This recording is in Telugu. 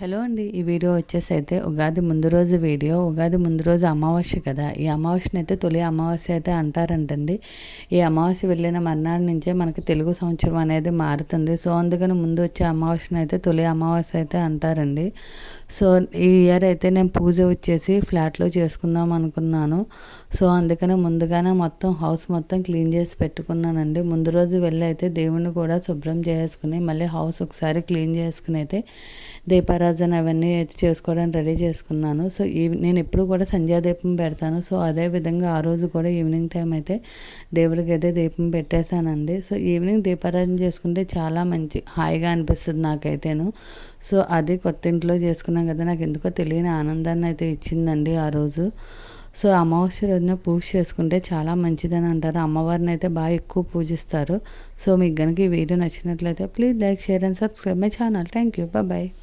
హలో అండి, ఈ వీడియో వచ్చేసి అయితే ఉగాది ముందు రోజు వీడియో. ఉగాది ముందు రోజు అమావాస్య కదా, ఈ అమావాస్యని అయితే తొలి అమావాస్య అయితే అంటారంటండి. ఈ అమావాస్య వెళ్ళిన మర్నాడు నుంచే మనకి తెలుగు సంవత్సరం అనేది మారుతుంది. సో అందుకని ముందు వచ్చే అమావాస్యని అయితే తొలి అమావాస్య అయితే అంటారండి. సో ఈ ఇయర్ అయితే నేను పూజ వచ్చేసి ఫ్లాట్లో చేసుకుందాం అనుకున్నాను. సో అందుకనే ముందుగానే మొత్తం హౌస్ మొత్తం క్లీన్ చేసి పెట్టుకున్నానండి. ముందు రోజు వెళ్ళి అయితే దేవుణ్ణి కూడా శుభ్రం చేసుకుని మళ్ళీ హౌస్ ఒకసారి క్లీన్ చేసుకుని అయితే దీపారాధన అవన్నీ అయితే చేసుకోవడానికి రెడీ చేసుకున్నాను. సో నేను ఎప్పుడు కూడా సంధ్యాదీపం పెడతాను. సో అదే విధంగా ఆ రోజు కూడా ఈవినింగ్ టైం అయితే దేవుడికి అయితే దీపం పెట్టేశానండి. సో ఈవినింగ్ దీపారాధన చేసుకుంటే చాలా మంచి హాయిగా అనిపిస్తుంది నాకైతేను. సో అది కొత్త ఇంట్లో చేసుకున్నాం కదా, నాకు ఎందుకో తెలియని ఆనందాన్ని అయితే ఇచ్చిందండి ఆ రోజు. సో అమావాస్య రోజున పూజ చేసుకుంటే చాలా మంచిదని అంటారు. అమ్మవారిని అయితే బాగా ఎక్కువ పూజిస్తారు. సో మీకు కనుక ఈ వీడియో నచ్చినట్లయితే please like, share and subscribe my channel. Thank you, bye.